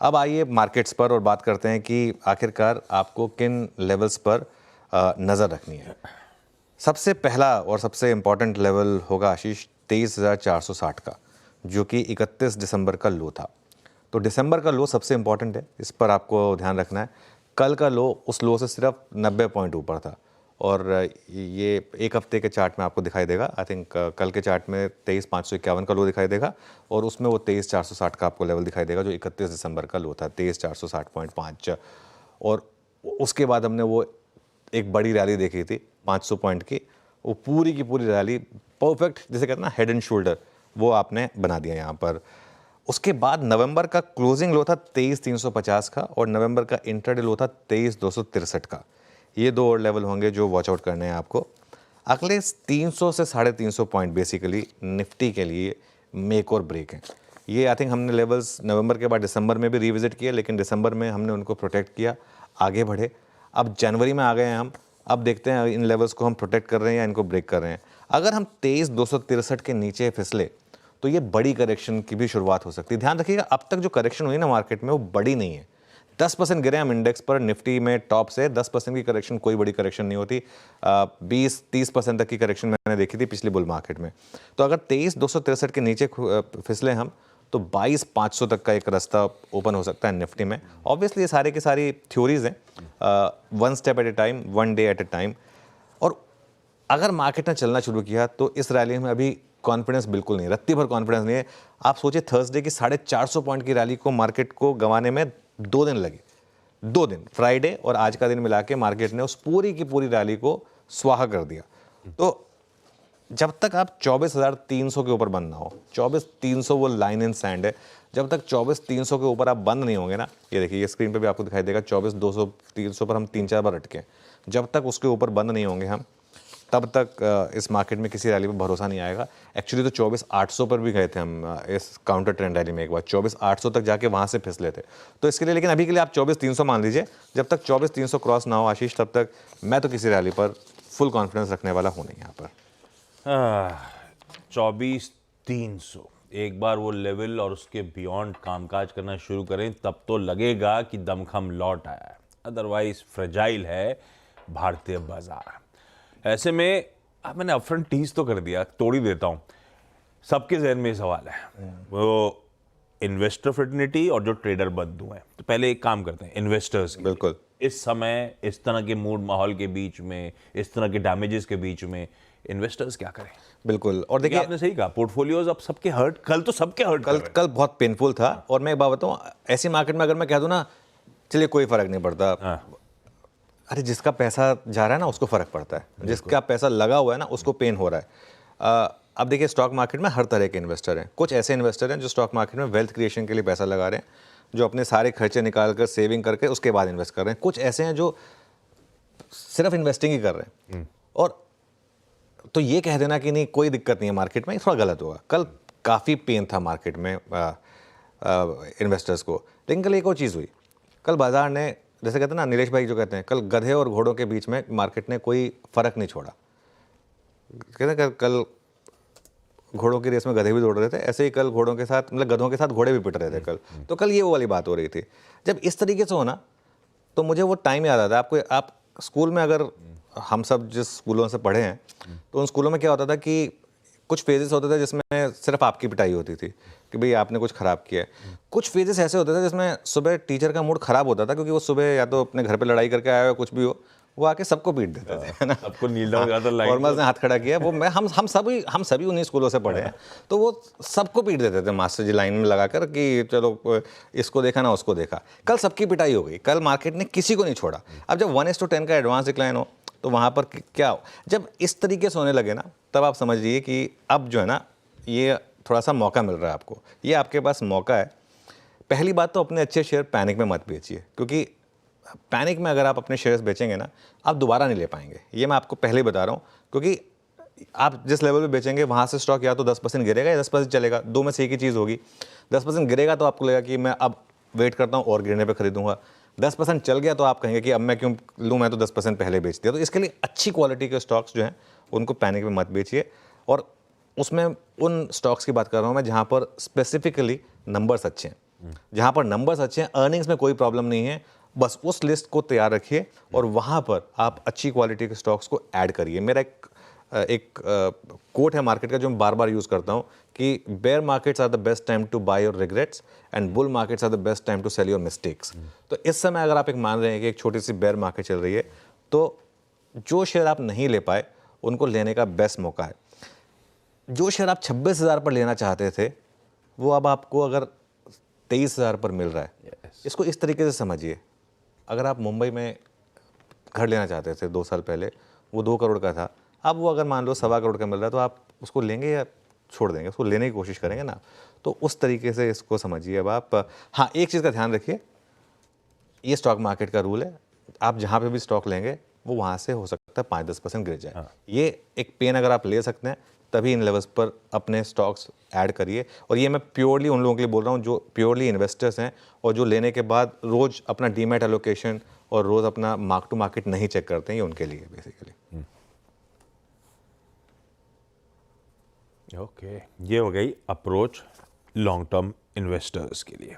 अब आइए मार्केट्स पर और बात करते हैं कि आखिरकार आपको किन लेवल्स पर नज़र रखनी है। सबसे पहला और सबसे इम्पॉर्टेंट लेवल होगा आशीष 23,460 का, जो कि 31 दिसंबर का लो था। तो दिसंबर का लो सबसे इम्पॉर्टेंट है, इस पर आपको ध्यान रखना है। कल का लो उस लो से सिर्फ 90 पॉइंट ऊपर था और ये एक हफ्ते के चार्ट में आपको दिखाई देगा। आई थिंक कल के चार्ट में 23,551 का लो दिखाई देगा और उसमें वो 23,460 का आपको लेवल दिखाई देगा, जो 31 दिसंबर का लो था 23,460.5। और उसके बाद हमने वो एक बड़ी रैली देखी थी 500 पॉइंट की, वो पूरी की पूरी रैली परफेक्ट, जिसे कहते हैं ना हेड एंड शोल्डर, वो आपने बना दिया यहाँ पर। उसके बाद नवंबर का क्लोजिंग लो था 23,350 का और नवंबर का इंट्राडे लो था 23,263 का। ये दो और लेवल होंगे जो वॉच आउट करने हैं आपको। अगले 300 से 350 पॉइंट बेसिकली निफ्टी के लिए मेक और ब्रेक हैं। ये आई थिंक हमने लेवल्स नवंबर के बाद दिसंबर में भी रिविजिट किए, लेकिन दिसंबर में हमने उनको प्रोटेक्ट किया, आगे बढ़े। अब जनवरी में आ गए हैं हम, अब देखते हैं इन लेवल्स को हम प्रोटेक्ट कर रहे हैं या इनको ब्रेक कर रहे हैं। अगर हम 23,263 के नीचे फिसले तो ये बड़ी करेक्शन की भी शुरुआत हो सकती है। ध्यान रखिएगा, अब तक जो करेक्शन हुई ना मार्केट में वो बड़ी नहीं है। 10% गिरे हम इंडेक्स पर, निफ्टी में टॉप से 10% की करेक्शन कोई बड़ी करेक्शन नहीं होती। 20-30% तक की करेक्शन मैंने देखी थी पिछली बुल मार्केट में। तो अगर 23,263 के नीचे फिसले हम तो 22,500 तक का एक रास्ता ओपन हो सकता है निफ्टी में। ऑब्वियसली ये सारे की सारी थ्योरीज हैं, one step at A time, one day at A time. और अगर मार्केट ने चलना शुरू किया तो इस रैली में अभी कॉन्फिडेंस बिल्कुल नहीं, रत्ती भर कॉन्फिडेंस नहीं है। आप सोचिए थर्सडे की 450 पॉइंट की रैली को मार्केट को गंवाने में 2 दिन लगे। 2 दिन, फ्राइडे और आज का दिन मिला के मार्केट ने उस पूरी की पूरी रैली को स्वाहा कर दिया। तो जब तक आप 24,300 के ऊपर बंद ना हो, 24,300 वो लाइन इन सैंड है, जब तक 24,300 के ऊपर आप बंद नहीं होंगे ना, ये देखिए ये स्क्रीन पे भी आपको दिखाई देगा 24,200 300 पर हम 3-4 बार अटके। जब तक उसके ऊपर बंद नहीं होंगे हम, तब तक इस मार्केट में किसी रैली पर भरोसा नहीं आएगा। एक्चुअली तो 24,800 पर भी गए थे हम इस काउंटर ट्रेंड रैली में, एक बार 24,800 तक जाके वहाँ से फिसले थे। तो इसके लिए, लेकिन अभी के लिए आप 24,300 मान लीजिए। जब तक 24,300 क्रॉस ना हो आशीष, तब तक मैं तो किसी रैली पर फुल कॉन्फिडेंस रखने वाला हूँ नहीं यहाँ पर। 24,300 एक बार वो लेवल और उसके बियॉन्ड कामकाज करना शुरू करें तब तो लगेगा कि दमखम लौट आया है, अदरवाइज फ्रेजाइल है भारतीय बाजार। ऐसे में अब मैंने अपफ्रंट टीज तो कर दिया, तोड़ ही देता हूँ। सबके जहन में सवाल है, वो इन्वेस्टर फ्रेटर्निटी और जो ट्रेडर बंधु हैं। तो पहले एक काम करते हैं इन्वेस्टर्स, बिल्कुल इस समय इस तरह के मूड माहौल के बीच में, इस तरह के डैमेजेस के बीच में इन्वेस्टर्स क्या करें? बिल्कुल। और देखिए आपने सही कहा, पोर्टफोलियोज अब सबके हर्ट, कल तो सबके हर्ट, कल बहुत पेनफुल था। और मैं एक बात बताऊँ, ऐसी मार्केट में अगर मैं कह दूँ ना चलिए कोई फर्क नहीं पड़ता, अरे जिसका पैसा जा रहा है ना उसको फर्क पड़ता है, जिसका पैसा लगा हुआ है ना उसको पेन हो रहा है। अब देखिए स्टॉक मार्केट में हर तरह के इन्वेस्टर हैं। कुछ ऐसे इन्वेस्टर हैं जो स्टॉक मार्केट में वेल्थ क्रिएशन के लिए पैसा लगा रहे हैं, जो अपने सारे खर्चे निकाल कर सेविंग करके उसके बाद इन्वेस्ट कर रहे हैं। कुछ ऐसे हैं जो सिर्फ इन्वेस्टिंग ही कर रहे हैं। और तो ये कह देना कि नहीं कोई दिक्कत नहीं है मार्केट में, थोड़ा गलत होगा। कल काफ़ी पेन था मार्केट में इन्वेस्टर्स को। लेकिन कल एक और चीज़ हुई, कल बाजार ने, जैसे कहते हैं ना नीलेश भाई जो कहते हैं, कल गधे और घोड़ों के बीच में मार्केट ने कोई फ़र्क नहीं छोड़ा। कहते हैं कल घोड़ों की रेस में गधे भी दौड़ रहे थे, ऐसे ही कल घोड़ों के साथ, मतलब गधों के साथ घोड़े भी पिट रहे थे कल। तो कल ये वो वाली बात हो रही थी। जब इस तरीके से होना तो मुझे वो टाइम याद आता है। आपको, आप स्कूल में, अगर हम सब जिस स्कूलों से पढ़े हैं तो उन स्कूलों में क्या होता था कि कुछ फेजेस होते थे जिसमें सिर्फ आपकी पिटाई होती थी कि भाई आपने कुछ ख़राब किया है। कुछ फेजेस ऐसे होते थे जिसमें सुबह टीचर का मूड ख़राब होता था, क्योंकि वो सुबह या तो अपने घर पे लड़ाई करके आया हो, कुछ भी हो, वो आके सबको पीट देते थे, है ना। सबको नील डाउन करता, फॉर्मर्स ने हाथ खड़ा किया, वो मैं हम सभी उन्हीं स्कूलों से पढ़े हैं। तो वो सबको पीट देते थे मास्टर जी लाइन में लगाकर कि चलो इसको देखा ना उसको देखा। कल सबकी पिटाई हो गई, कल मार्केट ने किसी को नहीं छोड़ा। अब जब 1:10 का एडवांस डिक्लाइन हो तो वहाँ पर क्या हो, जब इस तरीके से होने लगे ना, तब आप समझिए कि अब जो है ना ये थोड़ा सा मौका मिल रहा है आपको, ये आपके पास मौका है। पहली बात तो अपने अच्छे शेयर पैनिक में मत बेचिए, क्योंकि पैनिक में अगर आप अपने शेयर्स बेचेंगे ना, आप दोबारा नहीं ले पाएंगे। ये मैं आपको पहले ही बता रहा हूँ, क्योंकि आप जिस लेवल पे बेचेंगे वहाँ से स्टॉक या तो 10% गिरेगा या 10% चलेगा, दो में से एक ही चीज़ होगी। 10% गिरेगा तो आपको लगेगा कि मैं अब वेट करता हूँ और गिरने पर खरीदूंगा। 10% चल गया तो आप कहेंगे कि अब मैं क्यों लूँ, मैं तो 10% पहले बेच दिया। तो इसके लिए अच्छी क्वालिटी के स्टॉक्स जो हैं उनको पैनिक में मत बेचिए। और उसमें उन स्टॉक्स की बात कर रहा हूँ मैं जहाँ पर स्पेसिफिकली नंबर्स अच्छे हैं। जहां पर नंबर्स अच्छे हैं, अर्निंग्स में कोई प्रॉब्लम नहीं है, बस उस लिस्ट को तैयार रखिए और वहां पर आप अच्छी क्वालिटी के स्टॉक्स को ऐड करिए। मेरा एक कोट है मार्केट का जो मैं बार बार यूज करता हूं कि bear markets are the best time to buy your regrets and bull markets are the best time to sell your mistakes. तो इस समय अगर आप एक मान रहे हैं कि एक छोटी सी बेयर मार्केट चल रही है, तो जो शेयर आप नहीं ले पाए उनको लेने का बेस्ट मौका है। जो शेयर आप 26,000 पर लेना चाहते थे वो अब आपको अगर 23,000 पर मिल रहा है। इसको इस तरीके से समझिए, अगर आप मुंबई में घर लेना चाहते थे 2 साल पहले, वो 2 करोड़ का था, अब वो अगर मान लो 1.25 करोड़ का मिल रहा है, तो आप उसको लेंगे या छोड़ देंगे? उसको लेने की कोशिश करेंगे ना। तो उस तरीके से इसको समझिए। अब आप, हाँ, एक चीज़ का ध्यान रखिए, ये स्टॉक मार्केट का रूल है, आप जहाँ पे भी स्टॉक लेंगे वो वहाँ से हो सकता है 5-10% गिर जाए। ये एक पेन अगर आप ले सकते हैं तभी इन लेवल्स पर अपने स्टॉक्स ऐड करिए। और ये मैं प्योरली उन लोगों के लिए बोल रहा हूँ जो प्योरली इन्वेस्टर्स हैं और जो लेने के बाद रोज़ अपना डीमैट एलोकेशन और रोज़ अपना मार्क टू मार्केट नहीं चेक करते हैं, ये उनके लिए बेसिकली। ओके, ये हो गई अप्रोच लॉन्ग टर्म इन्वेस्टर्स के लिए।